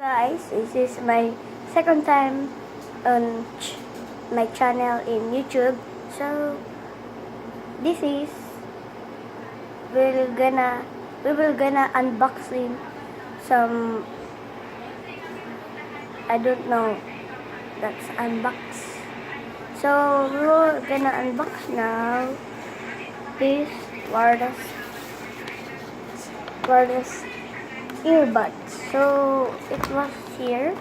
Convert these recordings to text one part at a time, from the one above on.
Guys, this is my second time on my channel in YouTube. So this is we will gonna unboxing some, I don't know, that's unbox. So we're gonna unbox now this wireless earbuds. So it was here.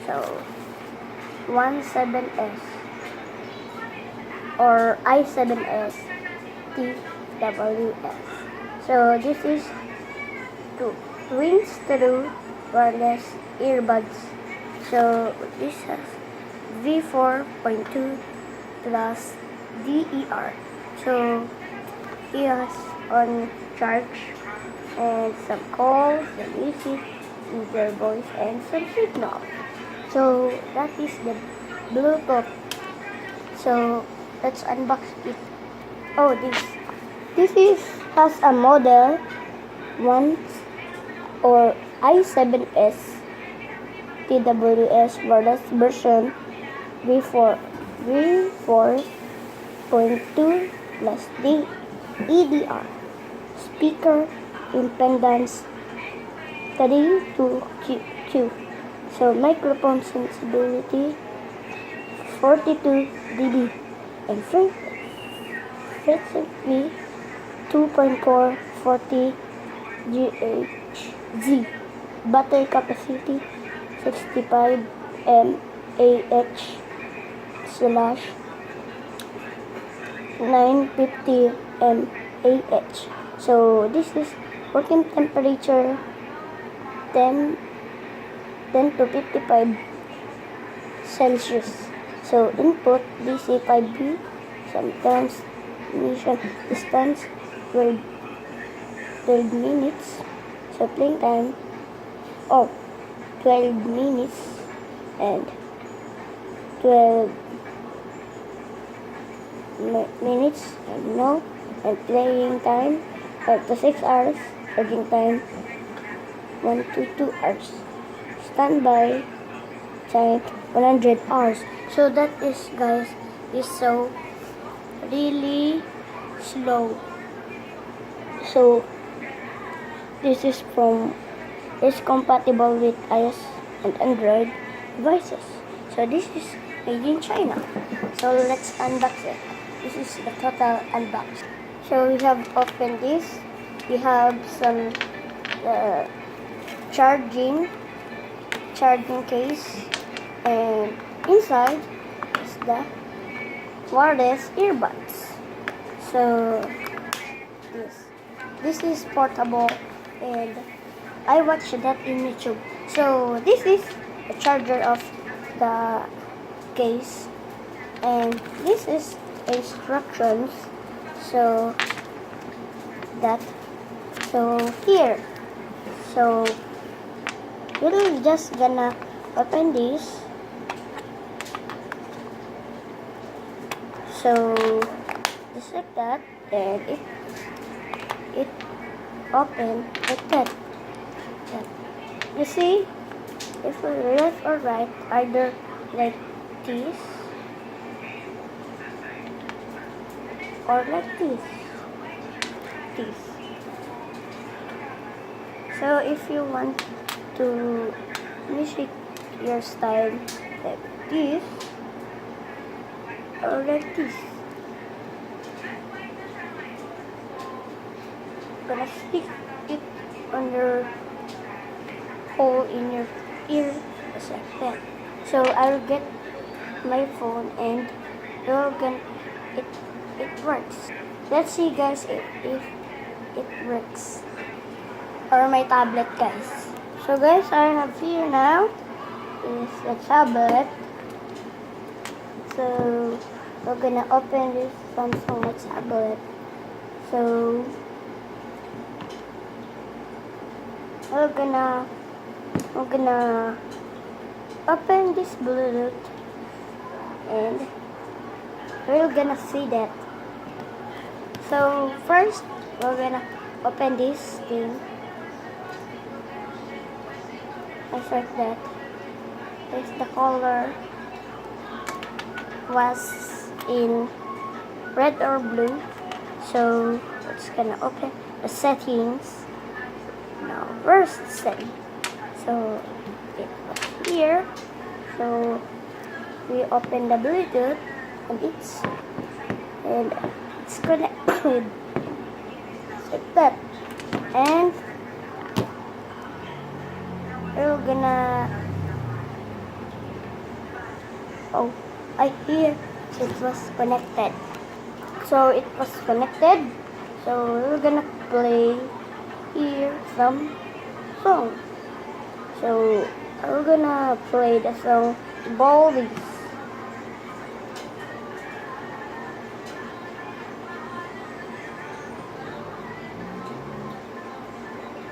So 17S or i7S TWS. So this is twins through wireless earbuds. So this has V4.2 plus DER. So he has on charge and some calls, some music, their voice, and some signal. So that is the Bluetooth. So let's unbox it. Oh, this is has a model 1 or i7S TWS wireless version V4.2 plus EDR. Speaker impedance 32Q. So microphone sensitivity 42 dB and frequency 2.440 GHz. Battery capacity 65 mAh slash 950 mAh. So this is working temperature 10 to 55 Celsius. So input DC 5B, sometimes transmission distance 12 minutes. So playing time 12 minutes and 12 minutes and no, and playing time 5 to 6 hours, charging time 1 to 2 hours, standby time 100 hours. So that is, guys, is so really slow. So this is compatible with iOS and Android devices. So this is made in China. So let's unbox it. This is the total unbox. So we have opened this. We have some charging case, and inside is the wireless earbuds. So this is portable, and I watched that in YouTube. So this is the charger of the case, and this is instructions. So here. So we're just gonna open this. So just like that, and it open like that. You see, if we're left or right, either like this or like this. So if you want to music your style like this or like this, gonna stick it on your hole in your ear, just like that. So I'll get my phone and it works. Let's see, guys, if it works. Or my tablet, guys. So guys, I have here now is a tablet. So we're gonna open this Samsung tablet. So we're gonna open this Bluetooth, and we're gonna see that. So first we're gonna open this thing, just like that. If the color was in red or blue, so it's gonna open the settings. Now where's the setting? So it was here. So we open the Bluetooth and it's connected like that. And we're gonna I hear it was connected. So it was connected. So we're gonna play here some song. So we're gonna play the song Baldies.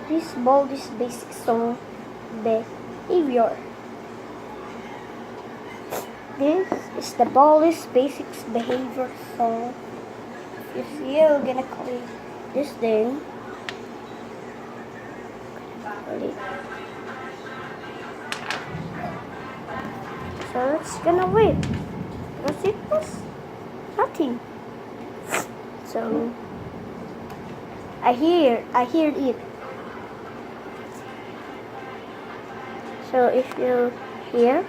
This Baldies basic song behavior. This is the Baldies basics behavior song. If you're gonna click this thing, so it's gonna wait because it was nothing. So I hear it. So if you hear,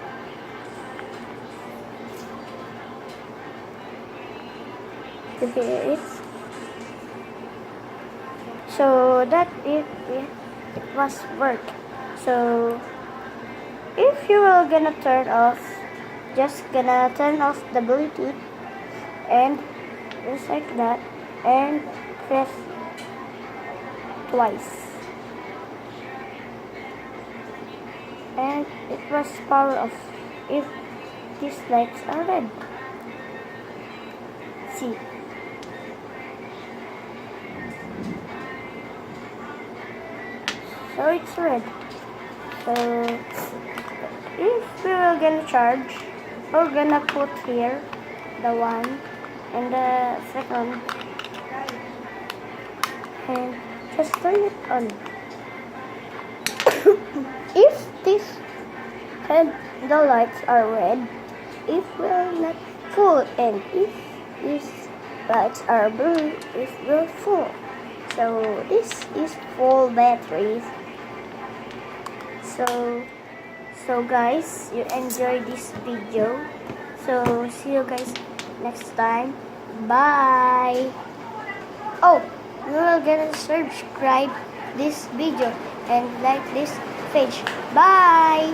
it, so that it was work. So if you are gonna turn off, just gonna turn off the Bluetooth and just like that and press twice. And it was power off if these lights are red. See. So it's red. So if we are gonna charge, we're gonna put here the one and the second and just turn it on. If this and the lights are red, it will not full, and if these lights are blue, it will full. So this is full batteries. So guys, you enjoy this video. So see you guys next time. Bye. Oh, you will gonna subscribe this video and like this page. Bye.